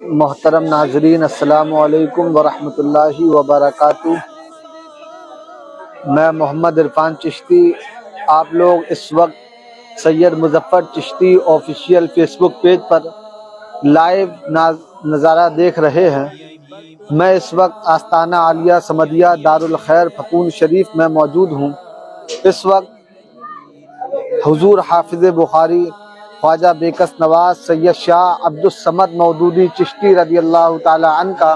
محترم ناظرین، السلام علیکم ورحمۃ اللہ وبرکاتہ۔ میں محمد عرفان چشتی، آپ لوگ اس وقت سید مظفر چشتی آفیشیل فیس بک پیج پر لائیو نظارہ دیکھ رہے ہیں۔ میں اس وقت آستانہ عالیہ سمدیہ دارالخیر پھپون شریف میں موجود ہوں۔ اس وقت حضور حافظ بخاری خواجہ بیکس نواز سید شاہ عبدالصمد مودودی چشتی رضی اللہ تعالی عنہ کا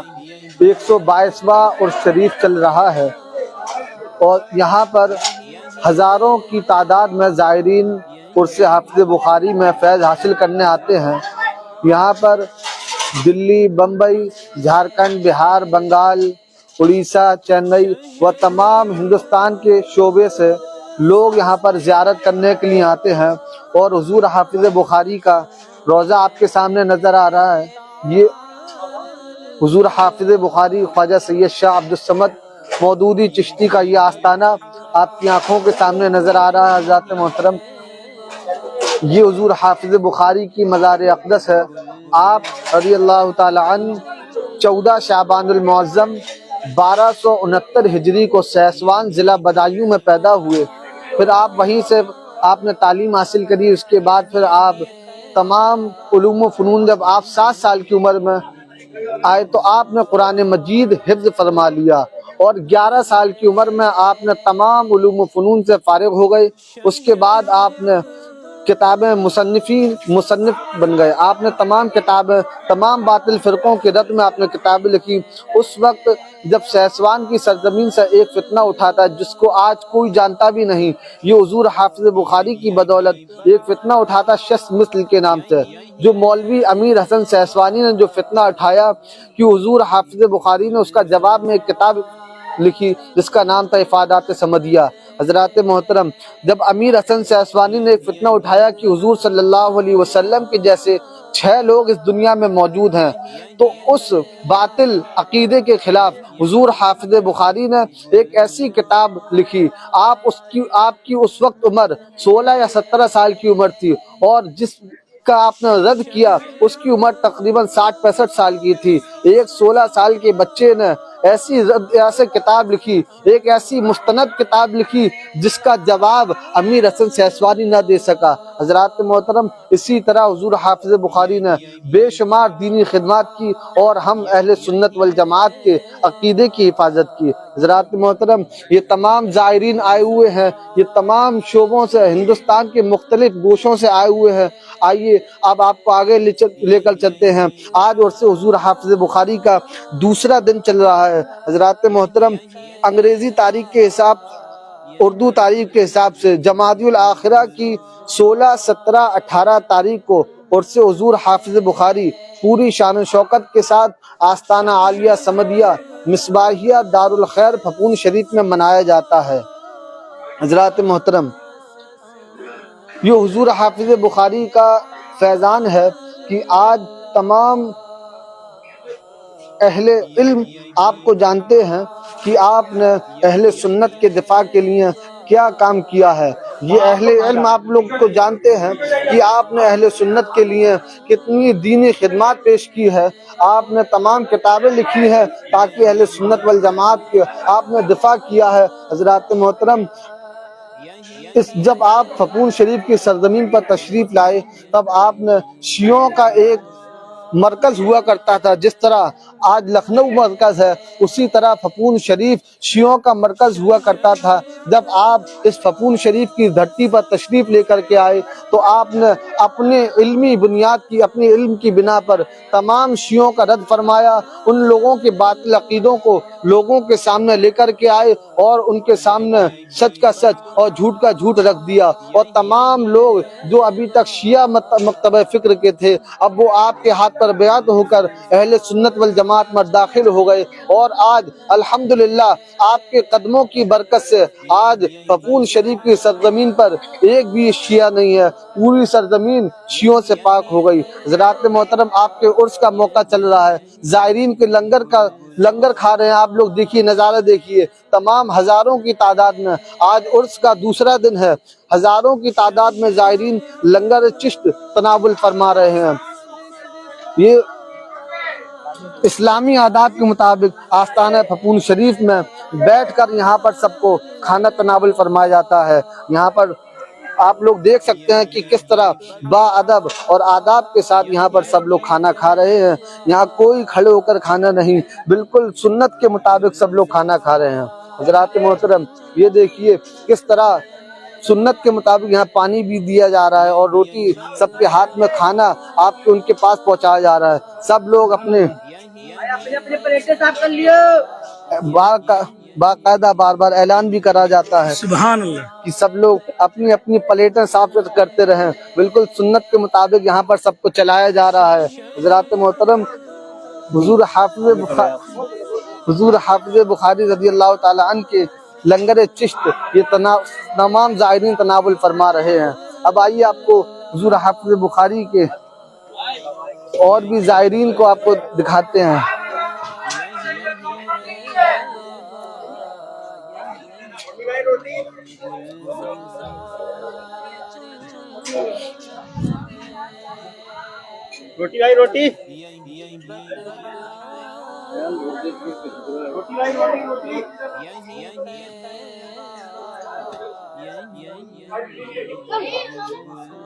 122واں عرس شریف چل رہا ہے، اور یہاں پر ہزاروں کی تعداد میں زائرین عرس حافظ بخاری میں فیض حاصل کرنے آتے ہیں۔ یہاں پر دلی، بمبئی، جھارکھنڈ، بہار، بنگال، اڑیسہ، چنئی و تمام ہندوستان کے شعبے سے لوگ یہاں پر زیارت کرنے کے لیے آتے ہیں، اور حضور حافظ بخاری کا روضہ آپ کے سامنے نظر آ رہا ہے۔ یہ حضور حافظ بخاری خواجہ سید شاہ عبدالصمد مودودی چشتی کا یہ آستانہ آپ کی آنکھوں کے سامنے نظر آ رہا ہے۔ حضرات محترم، یہ حضور حافظ بخاری کی مزار اقدس ہے۔ آپ رضی اللہ تعالی عنہ 14 شعبان المعظم 1269 ہجری کو سیسوان ضلع بدایوں میں پیدا ہوئے۔ پھر آپ وہیں سے آپ نے تعلیم حاصل کری۔ اس کے بعد پھر آپ تمام علوم و فنون، جب آپ 7 سال کی عمر میں آئے تو آپ نے قرآن مجید حفظ فرما لیا، اور 11 سال کی عمر میں آپ نے تمام علوم و فنون سے فارغ ہو گئے۔ اس کے بعد آپ نے کتابیں مصنف بن گئے۔ آپ نے تمام باطل فرقوں کے رد میں آپ نے کتابیں لکھی۔ اس وقت جب سیسوان کی سرزمین سے ایک فتنہ اٹھا تھا جس کو آج کوئی جانتا بھی نہیں، یہ حضور حافظ بخاری کی بدولت ایک فتنہ اٹھا تھا شخص مثل کے نام سے، جو مولوی امیر حسن سیسوانی نے جو فتنہ اٹھایا کہ حضور حافظ بخاری نے اس کا جواب میں ایک کتاب لکھی جس کا نام تھا افادات سمدیہ۔ حضرات محترم، جب امیر حسن سیسوانی نے ایک فتنہ اٹھایا کہ حضور صلی اللہ علیہ وسلم کے جیسے 6 لوگ اس دنیا میں موجود ہیں، تو اس باطل عقیدے کے خلاف حضور حافظ بخاری نے ایک ایسی کتاب لکھی۔ آپ کی اس وقت عمر 16 یا 17 سال کی عمر تھی، اور جس کا آپ نے رد کیا اس کی عمر تقریباً 60-65 سال کی تھی۔ ایک 16 سال کے بچے نے ایسی کتاب لکھی، ایک ایسی مستند کتاب لکھی جس کا جواب امیر حسن سیسوانی نہ دے سکا۔ حضرات محترم، اسی طرح حضور حافظ بخاری نے بے شمار دینی خدمات کی، اور ہم اہل سنت والجماعت کے عقیدے کی حفاظت کی۔ حضرات محترم، یہ تمام زائرین آئے ہوئے ہیں، یہ تمام شعبوں سے، ہندوستان کے مختلف گوشوں سے آئے ہوئے ہیں۔ آئیے اب آپ کو آگے لے کر چلتے ہیں۔ آج عرس حضور حافظ بخاری کا دوسرا دن چل رہا ہے۔ حضرات محترم، انگریزی تاریخ کے حساب، اردو تاریخ کے حساب سے جمادی الاخرہ کی 16، 17، 18 تاریخ کو عرس حضور حافظ بخاری پوری شان و شوکت کے ساتھ آستانہ عالیہ سمدیہ مصباحیہ دارالخیر پھپون شریف میں منایا جاتا ہے۔ حضرات محترم، یہ حضور حافظ بخاری کا فیضان ہے کہ آج تمام اہل علم آپ کو جانتے ہیں کہ آپ نے اہل سنت کے دفاع کے لیے کیا کام کیا ہے۔ یہ اہل علم آپ لوگ کو جانتے ہیں کہ آپ نے اہل سنت کے لیے کتنی دینی خدمات پیش کی ہے۔ آپ نے تمام کتابیں لکھی ہیں تاکہ اہل سنت والجماعت کے آپ نے دفاع کیا ہے۔ حضرات محترم، جب آپ پھپون شریف کی سرزمین پر تشریف لائے تب آپ نے شیعوں کا ایک مرکز ہوا کرتا تھا۔ جس طرح آج لکھنؤ مرکز ہے، اسی طرح پھپون شریف شیعوں کا مرکز ہوا کرتا تھا۔ جب آپ اس پھپون شریف کی دھرتی پر تشریف لے کر کے آئے تو آپ نے اپنے علمی بنیاد کی، اپنی علم کی بنا پر تمام شیعوں کا رد فرمایا، ان لوگوں کے باطل عقیدوں کو لوگوں کے سامنے لے کر کے آئے، اور ان کے سامنے سچ کا سچ اور جھوٹ کا جھوٹ رکھ دیا، اور تمام لوگ جو ابھی تک شیعہ مکتبہ فکر کے تھے اب وہ آپ کے ہاتھ پر بیعت ہو کر اہل سنت والجماعت میں داخل ہو گئے، اور آج الحمدللہ آپ کے قدموں کی برکت سے آج پھپون شریف کی سرزمین پر ایک بھی شیعہ نہیں ہے، پوری سرزمین شیعوں سے پاک ہو گئی۔ حضرات محترم، آپ کے عرس کا موقع چل رہا ہے، زائرین کے لنگر کھا رہے ہیں، آپ لوگ دیکھیے، نظارہ دیکھیے، تمام ہزاروں کی تعداد میں آج عرس کا دوسرا دن ہے، ہزاروں کی تعداد میں زائرین لنگر چشت تناول فرما رہے ہیں۔ یہ इस्लामी आदाब के मुताबिक आस्ताना फपून शरीफ में बैठकर यहाँ पर सबको खाना तनावुल फरमाया जाता है। यहाँ पर आप लोग देख सकते हैं कि किस तरह बाअदब और आदाब के साथ यहाँ पर सब लोग खाना खा रहे हैं। यहाँ कोई खड़े होकर खाना नहीं, बिल्कुल सुन्नत के मुताबिक सब लोग खाना खा रहे हैं। हज़रात मोहतरम, ये देखिए किस तरह सुन्नत के मुताबिक यहाँ पानी भी दिया जा रहा है और रोटी, सबके हाथ में खाना आपके उनके पास पहुँचाया जा रहा है। सब लोग अपने प्लेटें साफ कर लियो। बाकायदा बार बार ऐलान भी करा जाता है सुभान अल्लाह कि सब लोग अपनी अपनी प्लेटें साफ करते रहें। बिल्कुल सुन्नत के मुताबिक यहाँ पर सबको चलाया जा रहा है। हज़रात मोहतरम, हुजूर हाफिज़ बुखारी रज़ी अल्लाह ताला अन्हु के लंगर चिश्त ये तमाम ज़ायरीन तनावुल फरमा रहे हैं। अब आइए आपको हुजूर हाफिज़ बुखारी के और भी ज़ायरीन को आपको दिखाते हैं। रोटी भाई रोटी भाई रोटी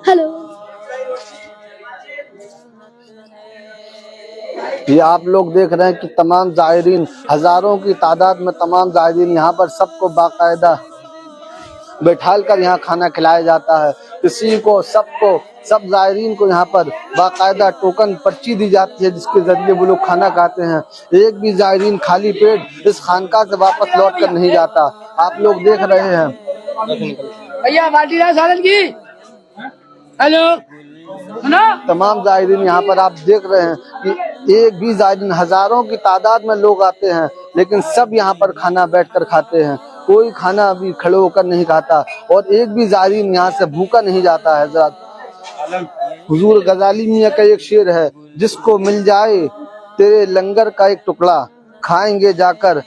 हेलो। ये आप लोग देख रहे हैं कि तमाम ज़ायरीन, हज़ारों की तादाद में तमाम ज़ायरीन यहाँ पर सबको बाकायदा बैठाल कर यहाँ खाना खिलाया जाता है। किसी को, सबको, सब ज़ायरीन को यहाँ पर बाकायदा टोकन पर्ची दी जाती है जिसके ज़रिए वो लोग खाना खाते हैं। एक भी ज़ायरीन खाली पेट इस खानका से वापस लौट कर नहीं जाता। आप लोग देख रहे हैं। भैया बाल्टी ला सालन की। हेलो तमाम ज़ायरीन यहाँ पर आप देख रहे हैं कि एक भी ज़ायरीन, हज़ारों की तादाद में लोग आते हैं लेकिन सब यहाँ पर खाना बैठकर खाते हैं। कोई खाना अभी खड़े होकर नहीं खाता और एक भी ज़ायरीन यहाँ से भूखा नहीं जाता है। हुजूर गजाली मियाँ का एक शेर है, जिसको मिल जाए तेरे लंगर का एक टुकड़ा, खाएंगे जाकर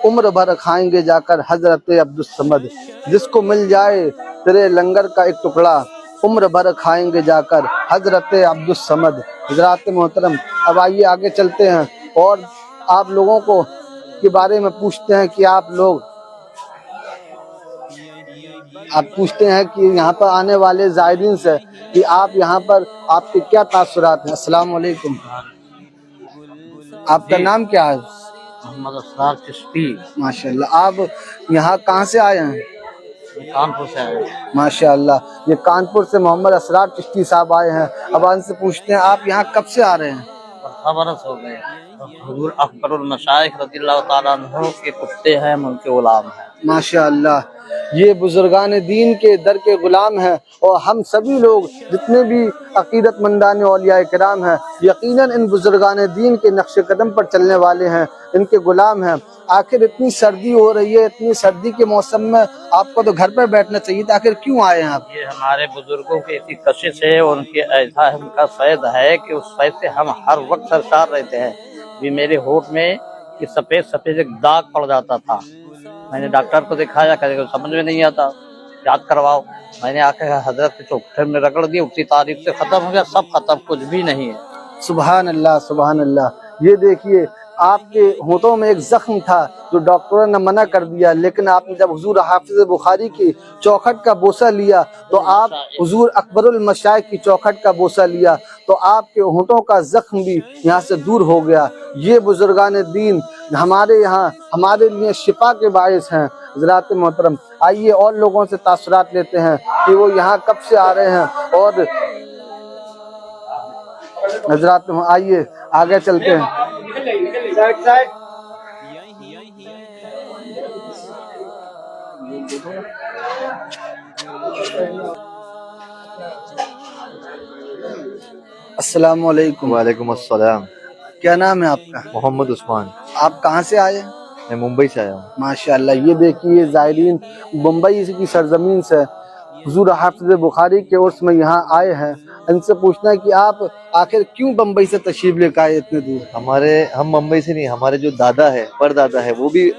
उम्र भर खाएंगे जाकर हजरत अब्दुल समद। जिसको मिल जाए तेरे लंगर का एक टुकड़ा, उम्र भर खाएंगे जाकर हजरत अब्दुल समद। हज़रात मोहतरम, अब आइए आगे चलते हैं और आप लोगों को के बारे में पूछते हैं कि आप पूछते हैं कि यहाँ पर आने वाले ज़ायरीन से कि आप यहाँ पर आपके क्या तासुरात हैं। अस्सलाम वालेकुम। आपका नाम क्या है? मोहम्मद असरार चिश्ती। माशाल्लाह। आप यहाँ कहाँ से आए हैं? कानपुर से आए। माशाल्लाह, ये कानपुर से मोहम्मद असरार चिश्ती साहब आए हैं। अब उनसे पूछते हैं आप यहाँ कब से आ रहे हैं? 15 बरस हो गए। हुजूर अकबरुल मशाइख रज़ियल्लाहु ताला अन्हु के कुत्ते हैं, उनके गुलाम हैं। माशाअल्लाह, ये बुजुर्गान दीन के दर के गुलाम हैं और हम सभी लोग जितने भी अकीदतमंदान औलिया किराम हैं यकीनन इन बुजुर्गान दीन के नक्श कदम पर चलने वाले हैं, इनके गुलाम हैं। आखिर इतनी सर्दी हो रही है, इतनी सर्दी के मौसम में आपको तो घर पर बैठना चाहिए था, आखिर क्यों आए हैं आप? ये हमारे बुजुर्गों की इतनी कशिश है और उनके ऐसा उनका फैद है कि उस फैद से हम हर वक्त सरसार रहते हैं। भी मेरे होठ में कि सफेद सफेद एक दाग पड़ जाता था। मैंने डॉक्टर को दिखाया, कहे समझ में नहीं आता, याद करवाओ। मैंने आकर हजरत के चौखटे में रगड़ दिया, उसी तारीख से खत्म हो गया, सब खत्म, कुछ भी नहीं है। सुभान अल्लाह, सुभान अल्लाह। ये देखिए आपके होठों में एक जख्म था जो डॉक्टरों ने मना कर दिया, लेकिन आपने जब हुजूर हाफिज़ बुखारी की चौखट का बोसा लिया तो आप हुजूर अकबरुल मशाइख की चौखट का बोसा लिया तो आपके होठों का जख्म भी यहाँ से दूर हो गया। ये बुजुर्गान दीन हमारे यहाँ हमारे लिए शिफा के बायस हैं। हज़रात मोहतरम, आइए और लोगों से तासुरात लेते हैं कि वो यहाँ कब से आ रहे हैं। और हज़रात आइए आगे चलते हैं। अस्सलाम वालेकुम। वालेकुम अस्सलाम। क्या नाम है आपका? मोहम्मद उस्मान। आप कहाँ से आए हैं? मैं मुंबई से आया हूँ। माशाअल्लाह, ये देखिए ज़ायरीन मुंबई की सरजमीन से हुजूर हाफिज़ बुखारी के उर्स में यहाँ आए हैं। इनसे पूछना है कि आप आखिर क्यों बम्बई से तशरीफ लेकर आए इतने दूर? हम मुंबई से नहीं, हमारे जो दादा है, परदादा है, वो भी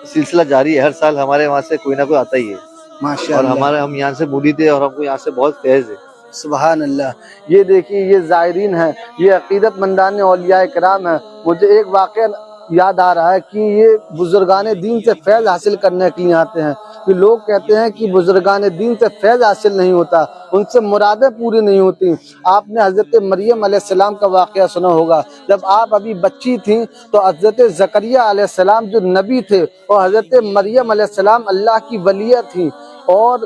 सिलसिला जारी है। हर साल हमारे वहाँ से कोई ना कोई आता ही है। माशाअल्लाह। और हम यहाँ से मूली थे और हमको यहाँ से बहुत फैज़ है। سبحان اللہ. یہ دیکھیے یہ زائرین ہیں, یہ عقیدت مندان اولیاء کرام ہیں. مجھے ایک واقعہ یاد آ رہا ہے کہ یہ بزرگان دین سے فیض حاصل کرنے کے لیے آتے ہیں. کہ لوگ کہتے ہیں کہ بزرگان دین سے فیض حاصل نہیں ہوتا, ان سے مرادیں پوری نہیں ہوتی. آپ نے حضرت مریم علیہ السلام کا واقعہ سنا ہوگا. جب آپ ابھی بچی تھیں تو حضرت زکریہ علیہ السلام جو نبی تھے اور حضرت مریم علیہ السلام اللہ کی ولیہ تھیں, اور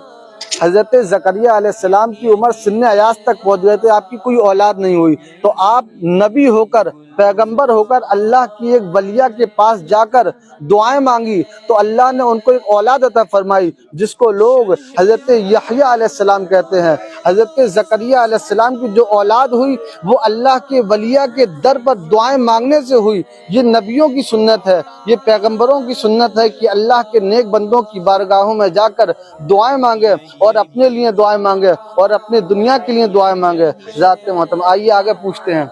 حضرت زکریہ علیہ السلام کی عمر سن ایاس تک پہنچ گئے تھے, آپ کی کوئی اولاد نہیں ہوئی. تو آپ نبی ہو کر, پیغمبر ہو کر اللہ کی ایک ولیہ کے پاس جا کر دعائیں مانگی تو اللہ نے ان کو ایک اولاد عطا فرمائی, جس کو لوگ حضرت یحییٰ علیہ السلام کہتے ہیں. حضرت زکریہ علیہ السلام کی جو اولاد ہوئی وہ اللہ کے ولیہ کے در پر دعائیں مانگنے سے ہوئی. یہ نبیوں کی سنت ہے, یہ پیغمبروں کی سنت ہے کہ اللہ کے نیک بندوں کی بارگاہوں میں جا کر دعائیں مانگے, اور اپنے لیے دعائیں مانگے, اور اپنے دنیا کے لیے دعائیں مانگے. ذات محترم, آئیے آگے پوچھتے ہیں.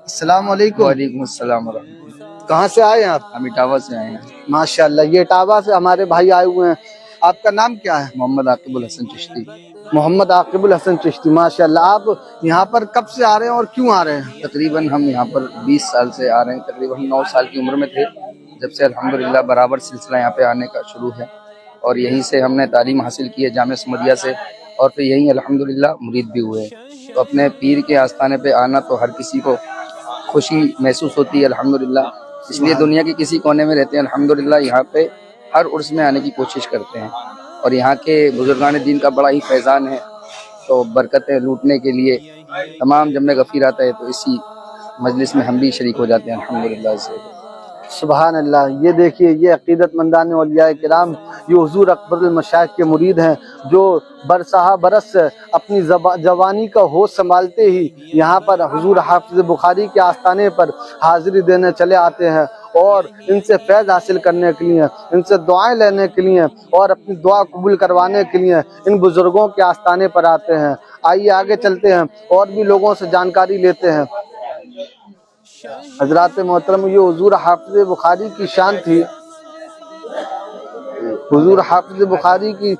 السلام علیکم. وعلیکم السلام ورحمۃ اللہ. کہاں سے آئے ہیں آپ؟ ہم اٹاوا سے آئے ہیں. ماشاءاللہ, یہ اٹاوا سے ہمارے بھائی آئے ہوئے ہیں. آپ کا نام کیا ہے؟ محمد عاقب الحسن چشتی. محمد عاقب الحسن چشتی. ماشاءاللہ, آپ یہاں پر کب سے آ رہے ہیں اور کیوں آ رہے ہیں؟ تقریباً ہم یہاں پر 20 سال سے آ رہے ہیں. تقریباً 9 سال کی عمر میں تھے جب سے الحمدللہ برابر سلسلہ یہاں پہ آنے کا شروع ہے, اور یہیں سے ہم نے تعلیم حاصل کی ہے جامعہ سمدیہ سے, اور پھر یہیں الحمدللہ مرید بھی ہوئے. تو اپنے پیر کے آستانے پہ آنا تو ہر کسی کو خوشی محسوس ہوتی ہے الحمدللہ. اس لیے دنیا کے کسی کونے میں رہتے ہیں الحمدللہ یہاں پہ ہر عرس میں آنے کی کوشش کرتے ہیں, اور یہاں کے بزرگان دین کا بڑا ہی فیضان ہے. تو برکتیں لوٹنے کے لیے تمام جب میں غفیر آتا ہے تو اسی مجلس میں ہم بھی شریک ہو جاتے ہیں الحمدللہ سے. سبحان اللہ. یہ دیکھیے یہ عقیدت مندان اولیاء کرام, یہ حضور اکبر المشائخ کے مرید ہیں, جو برسہ برس اپنی جوانی کا ہوش سنبھالتے ہی یہاں پر حضور حافظ بخاری کے آستانے پر حاضری دینے چلے آتے ہیں, اور ان سے فیض حاصل کرنے کے لیے, ان سے دعائیں لینے کے لیے, اور اپنی دعا قبول کروانے کے لیے ان بزرگوں کے آستانے پر آتے ہیں. آئیے آگے چلتے ہیں اور بھی لوگوں سے جانکاری لیتے ہیں. حضرات محترم, یہ حضور حافظ بخاری کی شان تھی. حضور حافظ بخاری کی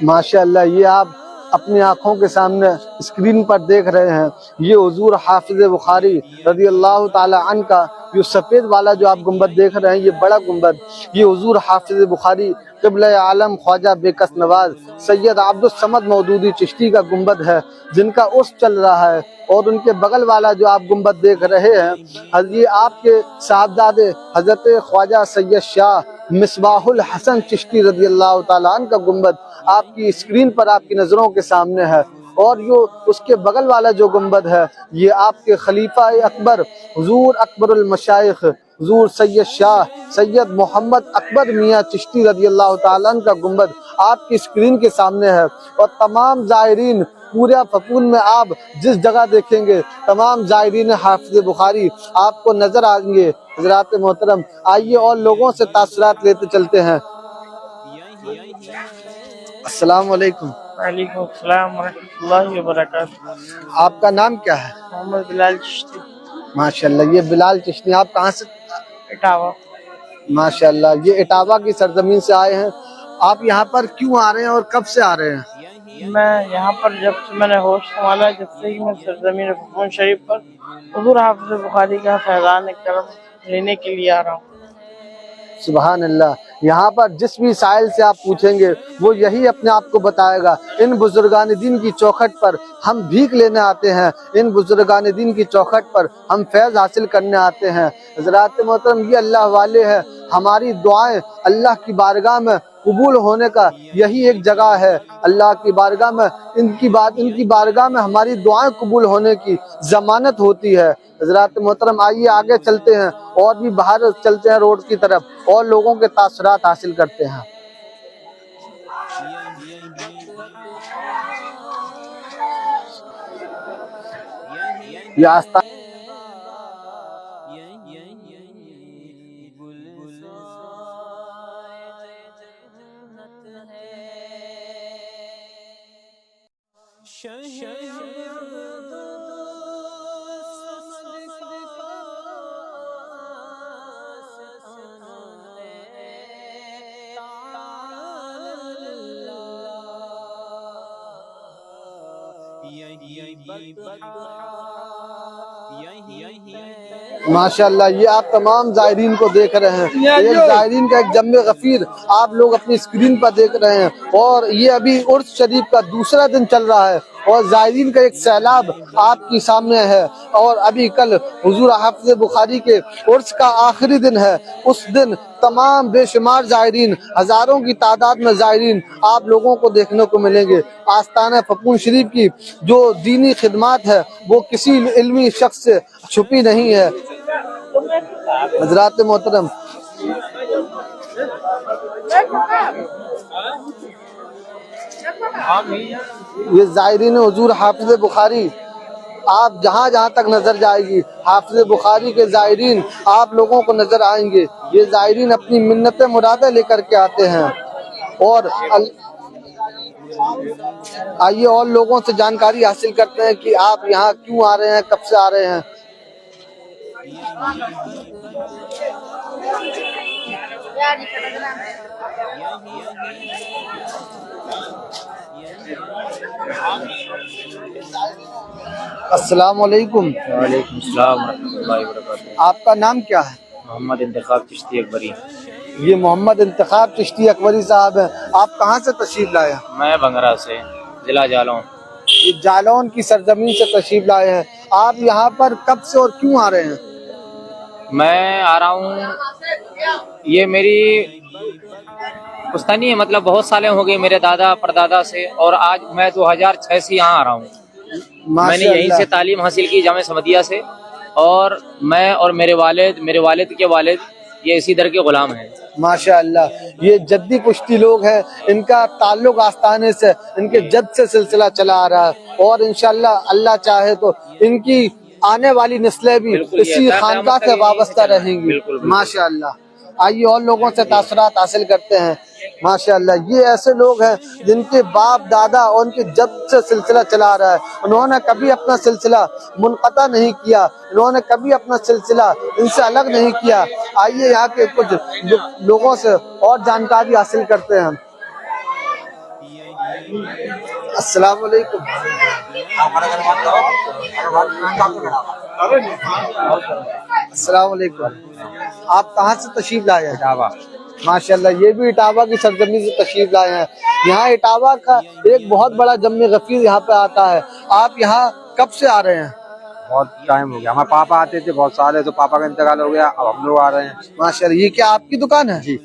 ماشاءاللہ, یہ آپ اپنی آنکھوں کے سامنے اسکرین پر دیکھ رہے ہیں. یہ حضور حافظ بخاری رضی اللہ تعالی عنہ کا جو سفید والا جو آپ گنبد دیکھ رہے ہیں, یہ بڑا گنبد, یہ حضور حافظ بخاری قبلہ عالم خواجہ بے کس نواز سید عبد الصمد مودودی چشتی کا گنبد ہے, جن کا عرس چل رہا ہے. اور ان کے بغل والا جو آپ گنبد دیکھ رہے ہیں, یہ آپ کے صاحبزادے حضرت خواجہ سید شاہ مصباح الحسن چشتی رضی اللہ تعالیٰ عنہ کا گنبد آپ کی اسکرین پر آپ کی نظروں کے سامنے ہے. اور جو اس کے بغل والا جو گنبد ہے, یہ آپ کے خلیفہ اکبر حضور اکبر المشائخ حضور سید شاہ سید محمد اکبر میاں چشتی رضی اللہ تعالیٰ عنہ کا گنبد آپ کی اسکرین کے سامنے ہے. اور تمام زائرین پورے پھپون میں آپ جس جگہ دیکھیں گے تمام زائرین حافظ بخاری آپ کو نظر آئیں گے. حضرات محترم, آئیے اور لوگوں سے تاثرات لیتے چلتے ہیں. السلام علیکم. وعلیکم السلام ورحمۃ اللہ وبرکاتہ. آپ کا نام کیا ہے؟ محمد بلال چشتی. ماشاءاللہ, یہ بلال چشتی. آپ کہاں سے؟ اٹاوا. ماشاءاللہ, یہ اٹاوا کی سرزمین سے آئے ہیں. آپ یہاں پر کیوں آ رہے ہیں اور کب سے آ رہے ہیں؟ میں یہاں پر جب سے میں نے ہوش سنبھالا, جب سے ہی میں سرزمین پھپھون شریف پر حضور حافظ بخاری کا فیضان کرم لینے کے لیے آ رہا ہوں. سبحان اللہ. یہاں پر جس بھی سائل سے آپ پوچھیں گے وہ یہی اپنے آپ کو بتائے گا. ان بزرگان دین کی چوکھٹ پر ہم بھیک لینے آتے ہیں, ان بزرگان دین کی چوکھٹ پر ہم فیض حاصل کرنے آتے ہیں. حضرات محترم, یہ اللہ والے ہیں. ہماری دعائیں اللہ کی بارگاہ میں قبول ہونے کا یہی ایک جگہ ہے. اللہ کی بارگاہ میں ان کی بارگاہ میں ہماری دعائیں قبول ہونے کی ضمانت ہوتی ہے. حضرات محترم, آئیے آگے چلتے ہیں اور بھی باہر چلتے ہیں روڈ کی طرف اور لوگوں کے تاثرات حاصل کرتے ہیں. یہ آستان माशाल्लाह, ये आप तमाम ज़ायरीन को देख रहे हैं, एक ज़ायरीन का एक जम्मे गफीर आप लोग अपनी स्क्रीन पर देख रहे हैं। और ये अभी उर्स शरीफ का दूसरा दिन चल रहा है और ज़ायरीन का एक सैलाब आपके सामने है। और अभी कल हुजूर हाफिज़ बुखारी के उर्स का आखिरी दिन है। उस दिन तमाम बेशुमार ज़ायरीन, हज़ारों की तादाद में ज़ायरीन आप लोगों को देखने को मिलेंगे। आस्ताना फपून शरीफ की जो दीनी खिदमत है वो किसी इल्मी शख्स से छुपी नहीं है। हज़रात मोहतरम, ये ज़ायरीन हुजूर हाफिज़ बुखारी आप जहाँ जहाँ तक नजर जाएगी, हाफिज़ बुखारी के ज़ायरीन आप लोगों को नजर आएंगे। ये ज़ायरीन अपनी मिन्नतें मुरादें लेकर के आते हैं। और आइए और लोगों से जानकारी हासिल करते हैं कि आप यहाँ क्यों आ रहे हैं, कब से आ रहे हैं। अस्सलाम वालेकुम। वालेकुम अस्सलाम रहमतुल्लाहि व बरकातुहू। आपका नाम क्या है? मोहम्मद इंतखाब चिश्ती अकबरी। ये मोहम्मद इंतखाब चिश्ती अकबरी साहब हैं। आप कहाँ से तशरीफ लाए हैं? मैं बंगरा से, जिला जालौन। ये जालौन की सरजमीन से तशरीफ लाए हैं। आप यहाँ पर कब से और क्यों आ रहे हैं? मैं आ रहा हूँ, ये मेरी पुश्तनी है, मतलब बहुत सालें हो गए मेरे दादा परदादा से, और आज मैं 2006 से यहाँ आ रहा हूँ। मैंने यहीं से तालीम हासिल की, जामे समदिया से। और मैं और मेरे वालिद के वालिद ये इसी दर के गुलाम हैं। माशाअल्लाह, ये जद्दी पुश्ती लोग हैं, इनका ताल्लुक आस्थाने से, इनके जद से सिलसिला चला आ रहा है। और इंशाअल्लाह अल्लाह चाहे तो इनकी आने वाली नस्लें भी इसी खानका से वाबस्ता रहेंगी। माशाअल्लाह, आइए और लोगों से तासुरात हासिल करते हैं। माशाअल्लाह, ये ऐसे लोग हैं जिनके बाप दादा और उनके जद से सिलसिला चला आ रहा है। उन्होंने कभी अपना सिलसिला मुनक़ता नहीं किया, उन्होंने कभी अपना सिलसिला इनसे अलग नहीं किया। आइए यहाँ के कुछ लोगों से और जानकारी हासिल करते हैं। अस्सलाम वालेकुम। अस्सलाम वालेकुम। आप कहाँ से तशरीफ लाए हैं? इटावा। माशाल्लाह, ये भी इटावा की सरजमीन से तशरीफ लाए हैं। यहाँ इटावा का एक बहुत बड़ा जम्मे गफीर यहाँ पे आता है। आप यहाँ कब से आ रहे हैं? बहुत टाइम हो गया। हमारे पापा आते थे बहुत साल है, तो पापा का इंतकाल हो गया, अब हम लोग आ रहे हैं। माशाल्लाह, ये क्या आपकी दुकान है? जी,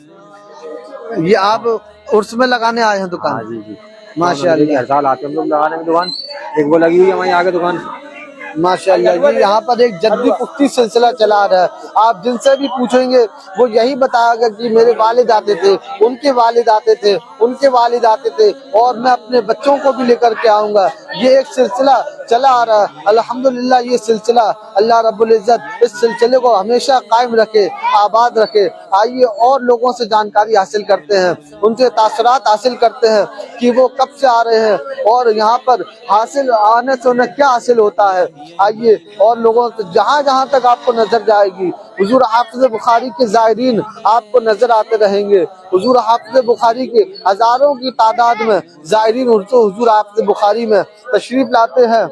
ये आप उर्स में लगाने आए हैं दुकान? हाँ जी जी। माशाल्लाह, हर साल आते हम लोग लगाने की दुकान, एक वो लगी हुई है वहीं आगे दुकान। माशाल्लाह, ये यहाँ पर एक जद्दी पुख्ती सिलसिला चला रहा है। आप जिनसे भी पूछेंगे वो यही बताएगा कि मेरे वालिद आते थे, उनके वालिद आते थे, उनके वालिद आते थे, और मैं अपने बच्चों को भी लेकर के आऊँगा। ये एक सिलसिला चला आ रहा है। अल्हम्दुलिल्लाह, ये सिलसिला अल्लाह रब्बुल इज़्ज़त इस सिलसिले को हमेशा कायम रखे, आबाद रखे। आइए और लोगों से जानकारी हासिल करते हैं, उनसे तासुरात हासिल करते हैं कि वो कब से आ रहे हैं और यहाँ पर हासिल आने से उन्हें क्या हासिल होता है। आइए और लोगों से जहाँ जहाँ तक आपको नजर जाएगी हुजूर हाफिज़ बुखारी के ज़ायरीन आपको नजर आते रहेंगे। हुजूर हाफिज़ बुखारी के हजारों की तादाद में ज़ायरीन हुजूर हाफिज़ बुखारी में तशरीफ लाते हैं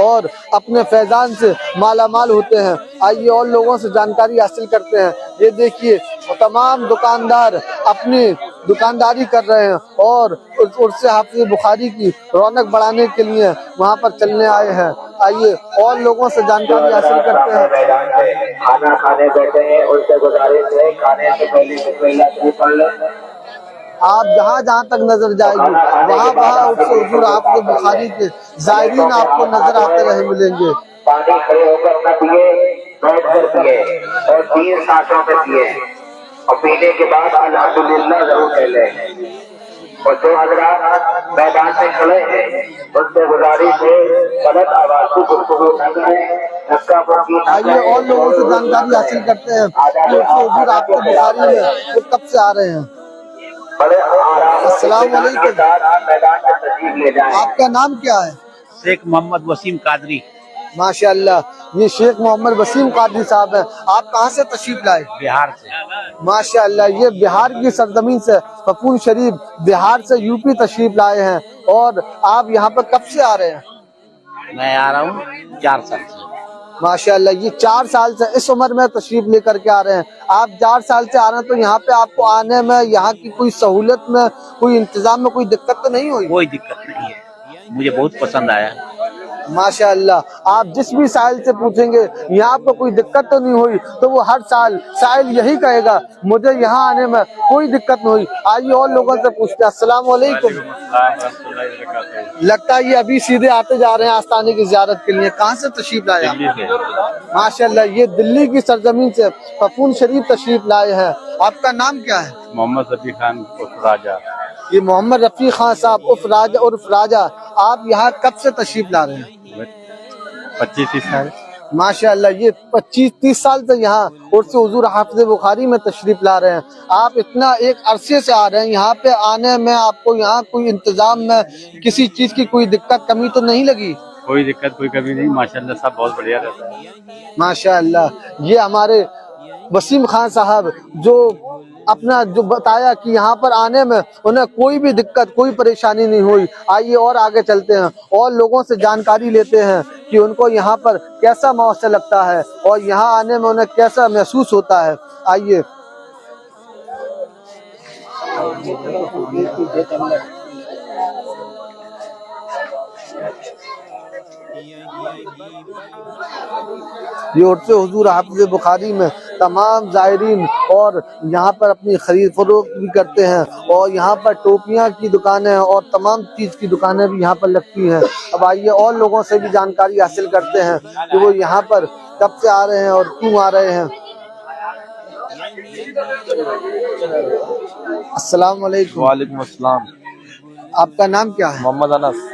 और अपने फैजान से माला माल होते हैं। आइए और लोगों से जानकारी हासिल करते हैं। ये देखिए तमाम दुकानदार अपनी दुकानदारी कर रहे हैं और उर्स हाफिज़ बुखारी की रौनक बढ़ाने के लिए वहाँ पर चलने आए हैं। आइए और लोगों से जानकारी हासिल करते हैं। खाना खाने बैठे हैं, उनसे गुजारिश है खाने से पहले बिस्मिल्लाह पढ़ लें। आप जहाँ जहाँ तक नजर जाएगी वहाँ वहाँ हुजूर हाफिज़ बुखारी के ज़ायरीन आपको नजर आते रहे मिलेंगे। पानी खड़े होकर न पिए, बैठ कर पिए और 3 सांसों में पिए, और पीने के बाद अल्हम्दुलिल्लाह जरूर कह लें। और जो हज़रात मैदान में खड़े हैं उनसे गुजारिश है गलत आवाज को गुफ्तगू न करें, धक्का मुक्की न आइए और लोगों से जानकारी हासिल करते हैं कि हुजूर हाफिज़ बुखारी में वो कब से आ रहे हैं। बड़े आराम अस्सलाम वालेकुम। मैदान में तशरीफ ले जाएं। आपका नाम क्या है? शेख मोहम्मद वसीम कादरी। माशाअल्लाह। ये शेख मोहम्मद वसीम कादरी साहब हैं। आप कहाँ से तशरीफ लाए? बिहार से। माशाअल्लाह, ये बिहार की सरजमीन से फफून शरीफ बिहार से यूपी तशरीफ लाए हैं। और आप यहाँ पर कब से आ रहे हैं? मैं आ रहा हूँ 4 साल से। माशाअल्लाह, ये 4 साल से इस उम्र में तशरीफ लेकर के आ रहे हैं। आप 4 साल से आ रहे हैं, तो यहाँ पे आपको आने में, यहाँ की कोई सहूलत में, कोई इंतजाम में कोई दिक्कत तो नहीं हुई? कोई दिक्कत नहीं है, मुझे बहुत पसंद आया। माशाअल्लाह, आप जिस भी साहिल से पूछेंगे यहाँ पे कोई दिक्कत तो नहीं हुई, तो वो हर साहिल यही कहेगा मुझे यहाँ आने में कोई दिक्कत नहीं हुई। आइए और लोगों से पूछते हैं। अस्सलाम वालेकुम। लगता है ये अभी सीधे आते जा रहे हैं आस्थाने की ज़ियारत के लिए। कहाँ से तशरीफ लाए आप? माशाअल्लाह, ये दिल्ली की सरजमीन से फफून शरीफ तशरीफ लाए हैं। आपका नाम क्या है? मोहम्मद रफी खान उर्फ राजा। ये मोहम्मद रफी खान साहब उर्फ राजा, आप यहाँ कब से तशरीफ ला रहे हैं? 25 साल। माशाअल्लाह, ये 25-30 साल से यहाँ उर्स हुजूर हाफिज़ बुखारी में तशरीफ ला रहे हैं। आप इतना एक अरसे से आ रहे हैं, यहाँ पे आने में आपको यहाँ कोई इंतजाम में किसी चीज की कोई दिक्कत कमी तो नहीं लगी? कोई दिक्कत कोई कमी नहीं, माशाल्लाह सब बहुत बढ़िया रहता है। माशाअल्लाह, ये हमारे वसीम खान साहब जो अपना जो बताया कि यहाँ पर आने में उन्हें कोई भी दिक्कत कोई परेशानी नहीं हुई। आइए और आगे चलते हैं और लोगों से जानकारी लेते हैं कि उनको यहाँ पर कैसा मौसम लगता है और यहाँ आने में उन्हें कैसा महसूस होता है। आइए। ये उर्स हुजूर हाफिज़ बुखारी में तमाम ज़ायरीन और यहाँ पर अपनी खरीद फरोख्त भी करते हैं और यहाँ पर टोपियाँ की दुकानें और तमाम चीज़ की दुकानें भी यहाँ पर लगती हैं। अब आइए और लोगों से भी जानकारी हासिल करते हैं कि वो यहाँ पर कब से आ रहे हैं और क्यों आ रहे हैं। अस्सलाम वालेकुम। वालेकुम अस्सलाम। आपका नाम क्या है? मोहम्मद अनस।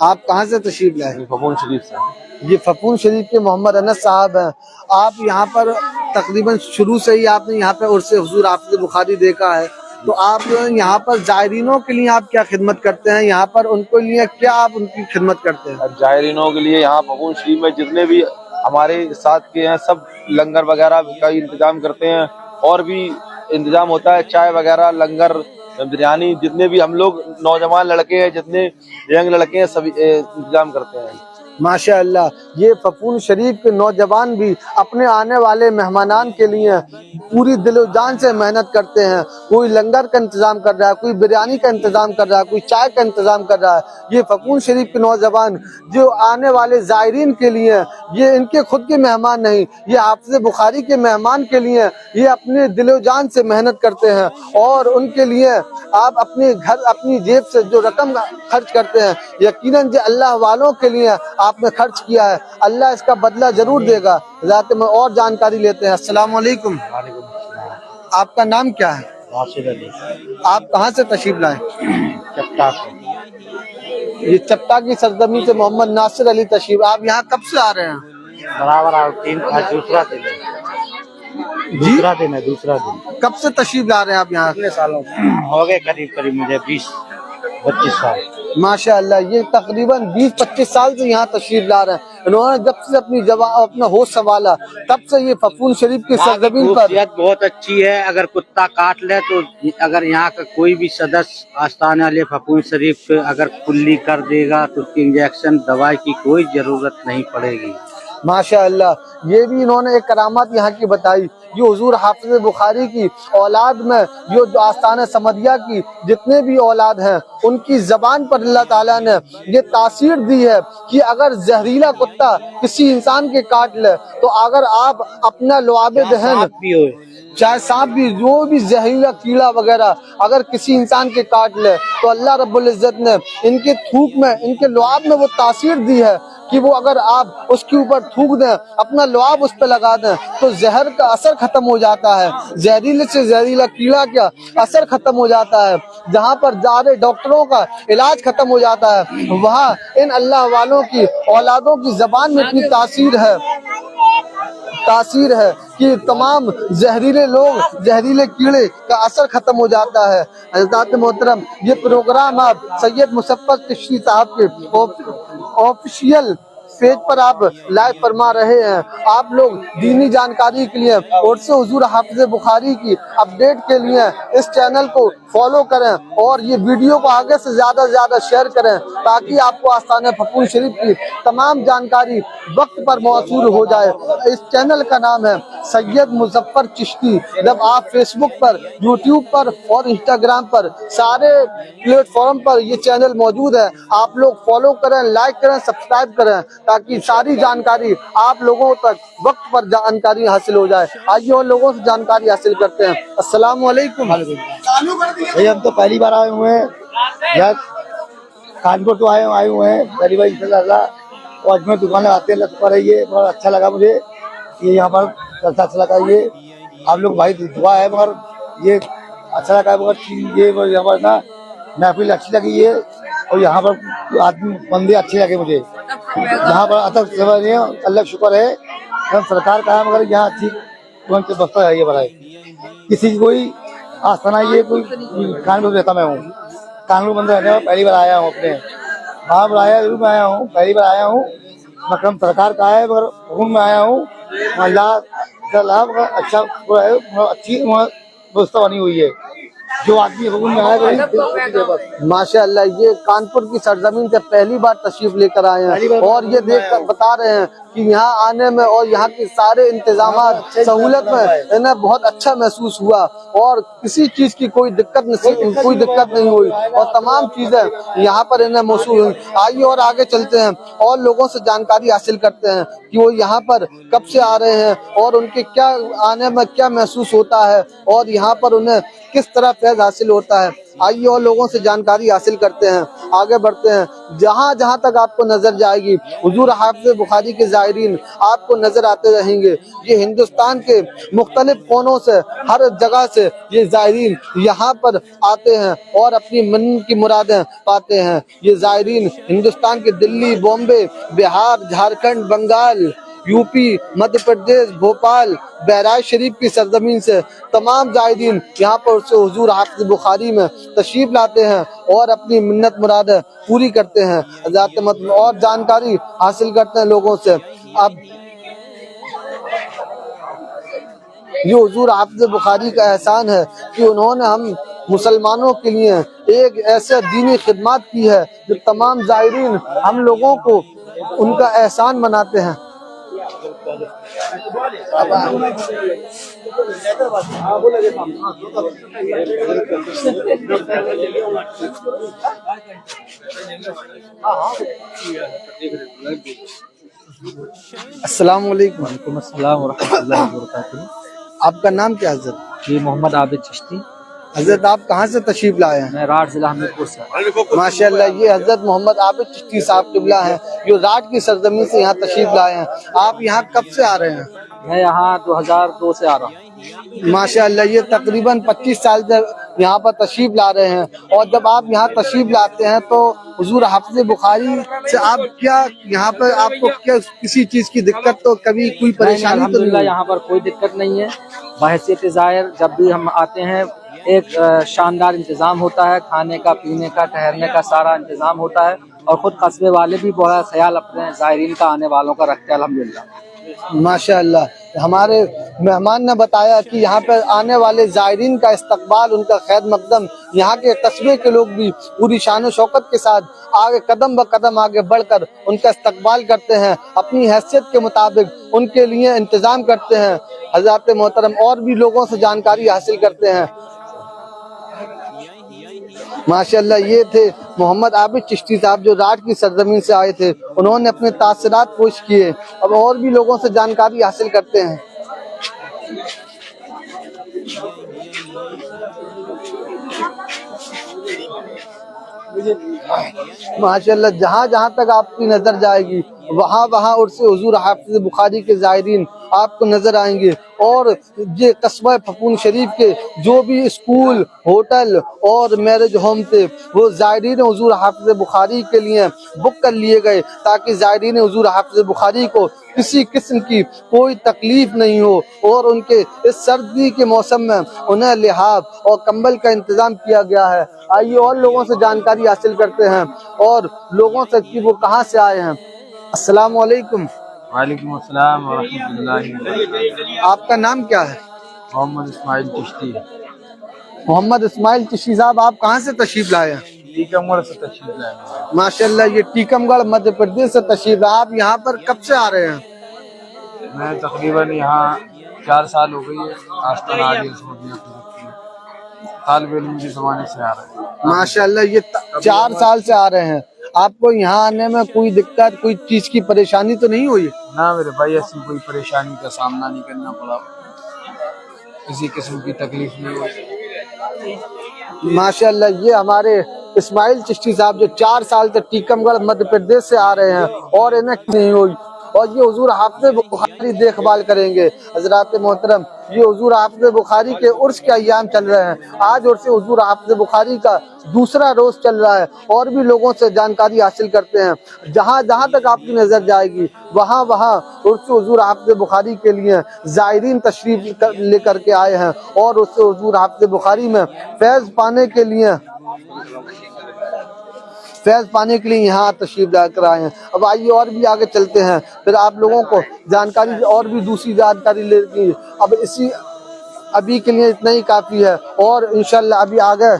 आप कहाँ से तशरीफ लाए? फफून शरीफ से। ये फफून शरीफ के मोहम्मद अनस साहब हैं। आप यहाँ पर तकरीबन शुरू से ही आपने यहाँ पे उर्स हुजूर हाफिज़ बुखारी देखा है, तो आप यहाँ पर जायरीनों के लिए आप क्या खिदमत करते हैं? यहाँ पर उनको लिए क्या आप उनकी खिदमत करते हैं? जायरीनों के लिए यहाँ फफून शरीफ में जितने भी हमारे साथ के हैं सब लंगर वगैरह का इंतजाम करते हैं और भी इंतजाम होता है, चाय वगैरह, लंगर, बिरयानी, जितने भी हम लोग नौजवान लड़के हैं, जितने यंग लड़के हैं, सभी इंतजाम करते हैं। माशाअल्लाह, ये फफून शरीफ के नौजवान भी अपने आने वाले मेहमानान के लिए पूरी दिलो जान से मेहनत करते हैं। कोई लंगर का इंतजाम कर रहा है, कोई बिरयानी का इंतजाम कर रहा है, कोई चाय का इंतजाम कर रहा है। ये फफून शरीफ के नौजवान जो आने वाले जायरीन के लिए, ये इनके खुद के मेहमान नहीं, ये हाफिज़ बुखारी के मेहमान के लिए ये अपने दिलो जान से मेहनत करते हैं और उनके लिए आप अपने घर अपनी जेब से जो रकम खर्च करते हैं, यकीनन जो अल्लाह वालों के लिए आपने खर्च किया है, अल्लाह इसका बदला जरूर देगा। ज़ाते में और जानकारी लेते हैं। अस्सलाम वालेकुम। आपका नाम क्या है? नासिर अली। आप कहाँ से तशरीफ लाए? चपटा से। ये चपटा की सरजमी से मोहम्मद नासिर अली तशरीफ। आप यहाँ कब से आ रहे हैं? बराबर आओ, आज दूसरा दिन है। दूसरा दिन है, दूसरा दिन। कब से तशरीफ ला रहे हैं आप यहाँ? कितने सालों हो गए? करीब मुझे 20-25 साल। माशाअल्लाह, ये तकरीबन 20-25 साल से यहाँ तशरीफ ला रहे हैं। इन्होंने जब से अपना होश संभाला तब से ये फफून शरीफ की सरजमीन पर बहुत अच्छी है। अगर कुत्ता काट ले तो अगर यहाँ का कोई भी सदस्य आस्थाने वाले फफून शरीफ अगर कुल्ली कर देगा तो उसकी इंजेक्शन दवाई की कोई जरूरत नहीं पड़ेगी। माशाअल्लाह, ये भी इन्होंने एक करामात यहाँ की बताई। ये हुजूर हाफिज़ बुखारी की औलाद में जो आस्थान समदिया की जितने भी औलाद हैं उनकी ज़बान पर अल्लाह ताला ने ये तासीर दी है कि अगर जहरीला कुत्ता किसी इंसान के काट ले तो अगर आप अपना लुआबे दहन, चाहे सांप भी, जो भी जहरीला कीड़ा वगैरह अगर किसी इंसान के काट ले तो अल्लाह रब्बुल इज्जत ने इनके थूक में, इनके लुआब में वो तासीर दी है कि वो अगर आप उसके ऊपर थूक दें, अपना लुआब उस पर लगा दें तो जहर का असर खत्म हो जाता है। जहरीले से जहरीला कीड़ा का असर खत्म हो जाता है। जहाँ पर ज़्यादा डॉक्टरों का इलाज खत्म हो जाता है, वहाँ इन अल्लाह वालों की औलादों की ज़बान में इतनी तासीर है कि तमाम जहरीले लोग, जहरीले कीड़े का असर खत्म हो जाता है। हज़रात मोहतरम, ये प्रोग्राम आप सैयद मुसफ़्फ़र चिश्ती साहब के ऑफिशियल पेज पर आप लाइव फरमा रहे हैं। आप लोग दीनी जानकारी के लिए और से हुजूर हाफिज बुखारी की अपडेट के लिए इस चैनल को फॉलो करें और ये वीडियो को आगे से ज्यादा शेयर करें ताकि आपको आस्थान फपून शरीफ की तमाम जानकारी वक्त पर मौसूल हो जाए। इस चैनल का नाम है सैयद मुजफ्फर चिश्ती। जब आप फेसबुक पर, यूट्यूब पर और इंस्टाग्राम पर सारे प्लेटफॉर्म पर ये चैनल मौजूद है। आप लोग फॉलो करें, लाइक करें, सब्सक्राइब करें ताकि सारी जानकारी आप लोगों तक वक्त पर जानकारी हासिल हो जाए। आइए और लोगों से जानकारी हासिल करते हैं। अस्सलाम वालेकुम। भैया हम तो पहली बार आए हुए हैं यार, कानपुर तो आए हुए हैं पहली बार इंशाल्लाह। और अजमेर दुकानें आते हैं लग रही है, बहुत अच्छा लगा मुझे कि यहाँ पर अच्छा लगा। ये आप लोग भाई दुआ है मगर ये अच्छा लगा, मगर ये यहाँ पर ना महफिल अच्छी लगी है और यहाँ पर आदमी बंदे अच्छे लगे मुझे। यहाँ पर अल्लाह शुक्र है, सरकार का है मगर यहाँ अच्छी व्यवस्था है। ये बनाए किसी की कोई आस्थाना, ये कोई कानपुर रहता मैं हूँ, कानपुर बंद रहने में पहली बार आया हूँ। अपने वहाँ पर आया जरूर मैं आया हूँ, पहली बार आया हूँ। मकरम सरकार का है मगर हुकुम में आया हूँ। अल्लाह अच्छा है, अच्छी व्यवस्था बनी हुई है। जो आदमी हुकुम में आया माशाअल्लाह, ये कानपुर की सरजमीन से पहली बार तशरीफ लेकर आए हैं और ये देख कर बता रहे हैं कि यहाँ आने में और यहाँ के सारे इंतजाम सहूलत में इन्हें बहुत अच्छा महसूस हुआ और किसी चीज की कोई दिक्कत नहीं हुई और तमाम चीजें यहाँ पर इन्हें मौसूल हुई। आइए और आगे चलते हैं और लोगों से जानकारी हासिल करते हैं कि वो यहाँ पर कब से आ रहे हैं और उनके क्या आने में क्या महसूस होता है और यहाँ पर उन्हें किस तरह फैज़ हासिल होता है। आइए और लोगों से जानकारी हासिल करते हैं, आगे बढ़ते हैं। जहाँ जहाँ तक आपको नजर जाएगी हुजूर हाफिज बुखारी के ज़ायरीन आपको नजर आते रहेंगे। ये हिंदुस्तान के मुख्तलिफ कोनों से, हर जगह से ये ज़ायरीन यहाँ पर आते हैं और अपनी मन की मुरादें पाते हैं। ये ज़ायरीन हिंदुस्तान के दिल्ली, बॉम्बे, बिहार, झारखंड, बंगाल, यूपी, मध्य प्रदेश, भोपाल, बहराइच शरीफ की सरजमीन से तमाम ज़ायरीन यहाँ पर से हुजूर हाफिज बुखारी में तशरीफ लाते हैं और अपनी मिन्नत मुरादें पूरी करते हैं। ज़ात मतलब और जानकारी हासिल करते हैं लोगों से। अब ये हुजूर हाफिज बुखारी का एहसान है कि उन्होंने हम मुसलमानों के लिए एक ऐसे दीनी खिदमत की है जो तमाम ज़ायरीन हम लोगों को उनका एहसान मनाते हैं। अस्सलाम वालेकुम। वालेकुम अस्सलाम व रहमतुल्लाहि व बरकातुहू। आपका नाम क्या है हज़रत? जी मोहम्मद आबिद चिश्ती। हज़रत आप कहाँ से तशरीफ लाए हैं? मैं राठ जिला हमीरपुर से। माशाअल्लाह, ये हज़रत मोहम्मद आबिद चिश्ती साहब क़िबला हैं जो राठ की सरजमीन से यहाँ तशरीफ लाए हैं। आप यहाँ कब से आ रहे हैं? मैं यहाँ 2002 से आ रहा हूँ। माशाअल्लाह, ये तकरीबन 25 साल से यहाँ पर तशरीफ ला रहे हैं और जब आप यहाँ तशरीफ लाते हैं तो हुजूर हाफिज बुखारी से आप क्या यहाँ पर आपको क्या किसी चीज़ की दिक्कत तो कभी कोई परेशानी तो नहीं? यहाँ पर कोई दिक्कत नहीं है। बहैसियत ज़ायर जब भी हम आते हैं एक शानदार इंतज़ाम होता है, खाने का, पीने का, ठहरने का सारा इंतज़ाम होता है और ख़ुद कस्बे वाले भी बहुत ख्याल अपने ज़ायरीन का, आने वालों का रखते हैं अल्हम्दुलिल्लाह। माशाअल्लाह, हमारे मेहमान ने बताया कि यहाँ पर आने वाले ज़ायरीन का इस्तकबाल, उनका खैर मकदम, यहाँ के कस्बे के लोग भी पूरी शान शौकत के साथ आगे कदम ब कदम आगे बढ़कर उनका इस्तकबाल करते हैं, अपनी हैसियत के मुताबिक उनके लिए इंतज़ाम करते हैं। हज़रत मोहतरम और भी लोगों से जानकारी हासिल करते हैं। माशाअल्लाह, ये थे मोहम्मद आबिद चिश्ती साहब जो राठ की सरजमीन से आए थे। उन्होंने अपने तासरात पेश किए। अब और भी लोगों से जानकारी हासिल करते हैं। माशाअल्लाह, जहाँ जहाँ तक आपकी नजर जाएगी वहाँ वहाँ उर्से हुजूर हाफिज बुखारी के ज़ायरीन आपको नजर आएंगे और ये कस्बा फपून शरीफ के जो भी स्कूल, होटल और मैरिज होम थे वो ज़ायरीन हुजूर हाफिज बुखारी के लिए बुक कर लिए गए ताकि ज़ायरीन हुजूर हाफिज बुखारी को किसी किस्म की कोई तकलीफ नहीं हो और उनके इस सर्दी के मौसम में उन्हें लिहाफ और कंबल का इंतज़ाम किया गया है। आइए और लोगों से जानकारी हासिल करते हैं और लोगों से कि वो कहाँ से आए हैं। अस्सलाम वालेकुम। वालेकुम अस्सलाम वरहमतुल्लाहि वबरकातुहू। आपका नाम क्या है? मोहम्मद इस्माइल चिश्ती, मोहम्मद इस्माइल चिश्ती साहब, आप कहाँ से तशरीफ लाए हैं? टीकमगढ़ से तशरीफ लाए हैं। माशाल्लाह, ये टीकमगढ़ मध्य प्रदेश से तशरीफ लाए। आप यहाँ पर कब से आ रहे हैं? मैं तकरीबन यहाँ 4 साल हो गई है। आस्था आगे तालिब इल्म के ज़माने से आ रहे हैं। माशाल्लाह, ये 4 साल से आ रहे हैं। आपको यहाँ आने में कोई दिक्कत, कोई चीज की परेशानी तो नहीं हुई? ना मेरे भाई, ऐसी कोई परेशानी का सामना नहीं करना पड़ा, किसी किस्म की तकलीफ नहीं हुई। माशाल्लाह, ये हमारे इस्माइल चिश्ती साहब जो 4 साल से टीकमगढ़ मध्य प्रदेश से आ रहे हैं और इन्हें नहीं हुई, और ये हुजूर हाफिज़ बुखारी देखभाल करेंगे। हजरात मोहतरम, ये हुजूर हाफिज़ बुखारी के उर्स के अय्याम चल रहे हैं। आज उर्स हुजूर हाफिज़ बुखारी का दूसरा रोज चल रहा है, और भी लोगों से जानकारी हासिल करते हैं। जहाँ जहाँ तक आपकी नजर जाएगी वहाँ वहाँ उर्स हुजूर हाफिज़ बुखारी के लिए ज़ायरीन तशरीफ लेकर के आए हैं, और उससे हुजूर हाफिज़ बुखारी में फैज़ पाने के लिए यहाँ तशरीफ लाकर आए हैं। अब आइए और भी आगे चलते हैं, फिर आप लोगों को जानकारी और भी दूसरी जानकारी लेनी। अब अभी के लिए इतना ही काफ़ी है, और इंशाल्लाह अभी आगे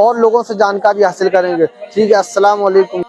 और लोगों से जानकारी हासिल करेंगे। ठीक है, अस्सलाम वालेकुम।